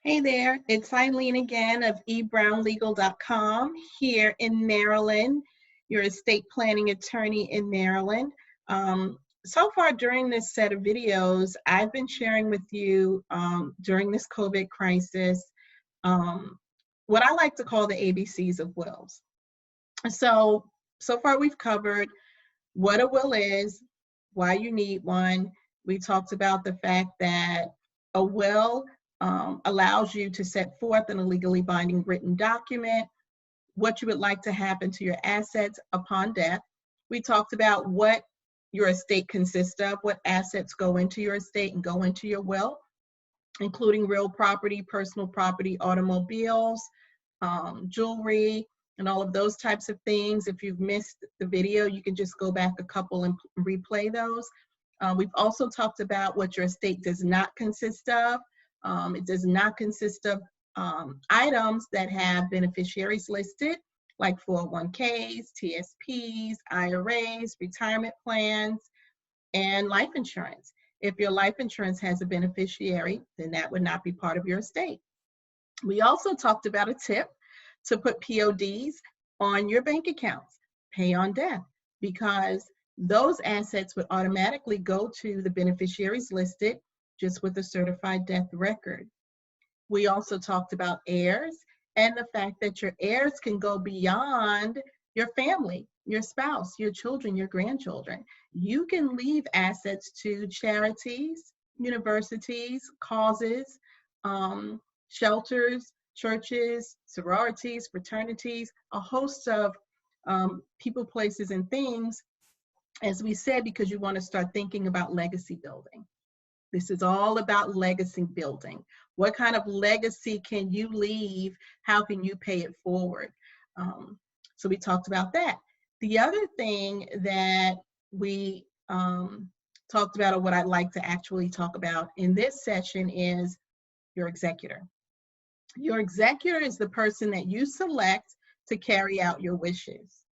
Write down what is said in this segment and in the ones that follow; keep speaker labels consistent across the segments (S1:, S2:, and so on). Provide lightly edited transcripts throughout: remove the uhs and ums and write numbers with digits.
S1: Hey there, it's Eileen again of ebrownlegal.com here in Maryland, your estate planning attorney in Maryland. So far during this set of videos, I've been sharing with you during this COVID crisis um, what I like to call the ABCs of wills. So far we've covered what a will is, why you need one. We talked about the fact that a will allows you to set forth in a legally binding written document what you would like to happen to your assets upon death. We talked about what your estate consists of, what assets go into your estate and go into your will, including real property, personal property, automobiles, jewelry, and all of those types of things. If you've missed the video, you can just go back a couple and replay those. We've also talked about what your estate does not consist of. It does not consist of items that have beneficiaries listed, like 401ks, TSPs, IRAs, retirement plans, and life insurance. If your life insurance has a beneficiary, then that would not be part of your estate. We also talked about a tip to put PODs on your bank accounts, pay on death, because those assets would automatically go to the beneficiaries listed just with a certified death record. We also talked about heirs and the fact that your heirs can go beyond your family, your spouse, your children, your grandchildren. You can leave assets to charities, universities, causes, shelters, churches, sororities, fraternities, a host of people, places, and things, as we said, because you want to start thinking about legacy building. This is all about legacy building. What kind of legacy can you leave? How can you pay it forward? So we talked about that. The other thing that we talked about, or what I'd like to actually talk about in this session, is your executor. Your executor is the person that you select to carry out your wishes.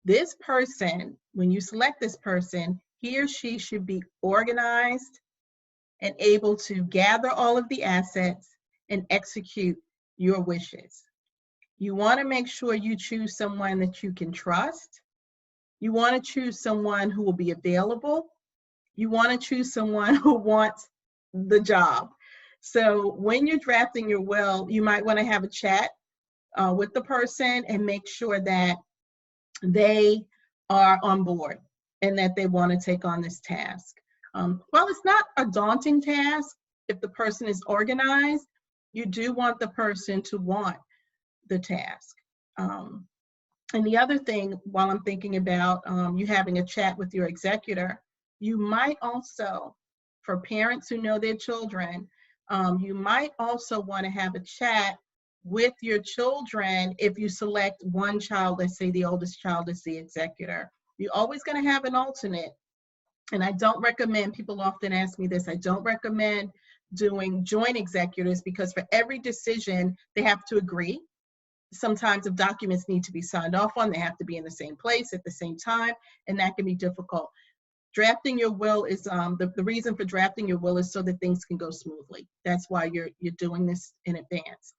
S1: This person, when you select this person, he or she should be organized and able to gather all of the assets and execute your wishes. You want to make sure you choose someone that you can trust. You want to choose someone who will be available. You want to choose someone who wants the job. So when you're drafting your will, you might want to have a chat with the person and make sure that they are on board and that they want to take on this task. Well, it's not a daunting task. If the person is organized, you do want the person to want the task. And the other thing, while I'm thinking about you having a chat with your executor, you might also, for parents who know their children, you might also want to have a chat with your children if you select one child. Let's say the oldest child is the executor. You're always going to have an alternate. And I don't recommend, people often ask me this, I don't recommend doing joint executors, because for every decision, they have to agree. Sometimes if documents need to be signed off on, they have to be in the same place at the same time, and that can be difficult. Drafting your will is, the reason for drafting your will is so that things can go smoothly. That's why you're doing this in advance.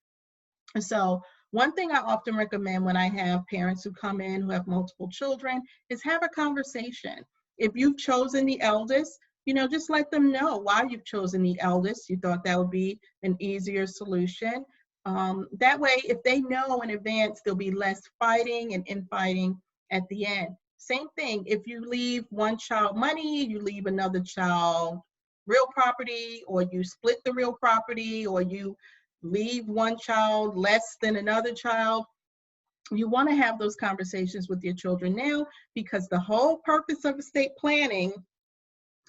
S1: And so one thing I often recommend when I have parents who come in who have multiple children is have a conversation. If you've chosen the eldest, just let them know why you've chosen the eldest. You thought that would be an easier solution. That way, if they know in advance, there'll be less fighting and infighting at the end. Same thing, if you leave one child money, you leave another child real property, or you split the real property, or you leave one child less than another child, you want to have those conversations with your children now, because the whole purpose of estate planning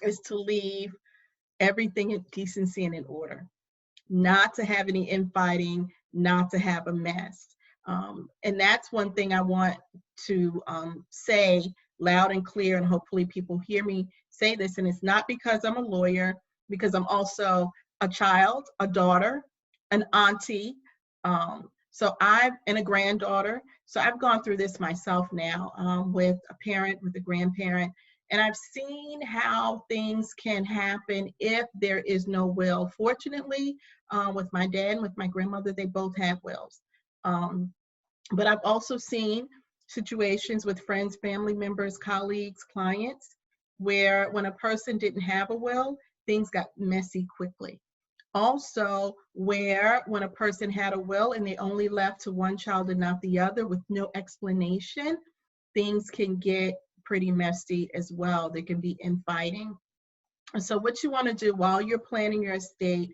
S1: is to leave everything in decency and in order, not to have any infighting, not to have a mess. And that's one thing I want to say loud and clear, and hopefully people hear me say this. And it's not because I'm a lawyer, because I'm also a child, a daughter, an auntie, and a granddaughter. So I've gone through this myself now with a parent, with a grandparent. And I've seen how things can happen if there is no will. Fortunately, with my dad and with my grandmother, they both have wills. Um, but I've also seen situations with friends, family members, colleagues, clients, where when a person didn't have a will, things got messy quickly. Also, where when a person had a will and they only left to one child and not the other with no explanation, things can get pretty messy as well. There can be infighting. And so what you want to do while you're planning your estate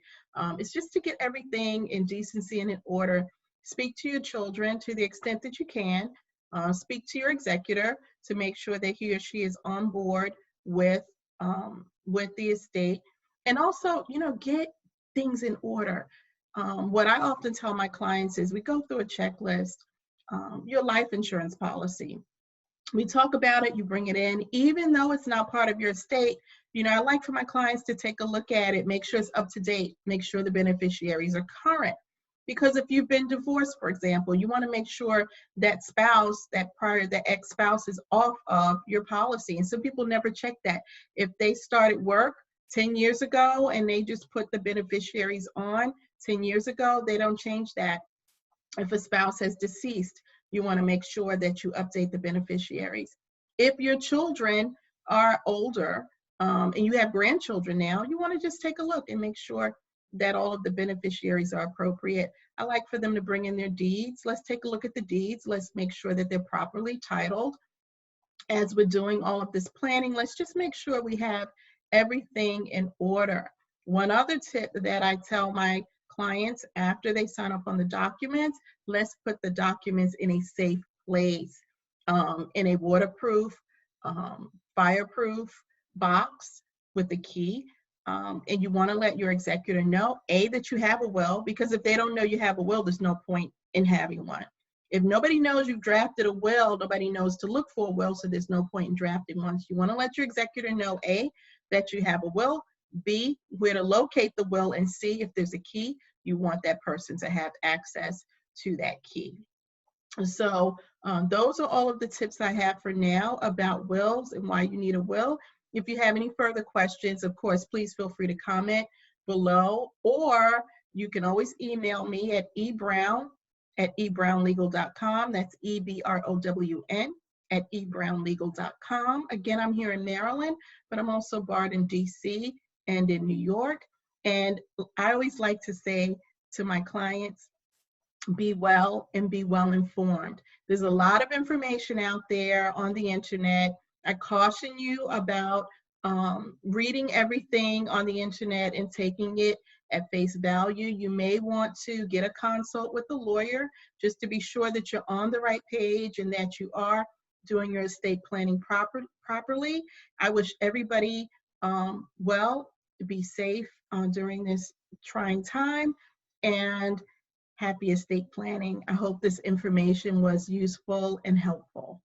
S1: is just to get everything in decency and in order. Speak to your children to the extent that you can. Speak to your executor to make sure that he or she is on board with the estate. And also, get things in order. What I often tell my clients is we go through a checklist. Your life insurance policy, we talk about it, you bring it in, even though it's not part of your estate. I like for my clients to take a look at it, make sure it's up to date, make sure the beneficiaries are current. Because if you've been divorced, for example, you want to make sure that spouse, that ex-spouse is off of your policy. And some people never check that. If they started work 10 years ago and they just put the beneficiaries on 10 years ago, they don't change that. If a spouse has deceased, you want to make sure that you update the beneficiaries. If your children are older and you have grandchildren now, you want to just take a look and make sure that all of the beneficiaries are appropriate. I like for them to bring in their deeds. Let's take a look at the deeds. Let's make sure that they're properly titled. As we're doing all of this planning, let's just make sure we have everything in order. One other tip that I tell my clients after they sign up on the documents, let's put the documents in a safe place, in a waterproof, fireproof box with the key. And you want to let your executor know, that you have a will, because if they don't know you have a will, there's no point in having one. If nobody knows you've drafted a will, nobody knows to look for a will, so there's no point in drafting one. So you want to let your executor know, A, that you have a will, B, where to locate the will, and C, if there's a key, you want that person to have access to that key. So those are all of the tips I have for now about wills and why you need a will. If you have any further questions, of course, please feel free to comment below, or you can always email me at ebrown@ebrownlegal.com. That's EBROWN at ebrownlegal.com. Again, I'm here in Maryland, but I'm also barred in DC and in New York. And I always like to say to my clients, be well and be well informed. There's a lot of information out there on the internet. I caution you about reading everything on the internet and taking it at face value. You may want to get a consult with a lawyer just to be sure that you're on the right page and that you are doing your estate planning properly. I wish everybody well, to be safe during this trying time, and happy estate planning. I hope this information was useful and helpful.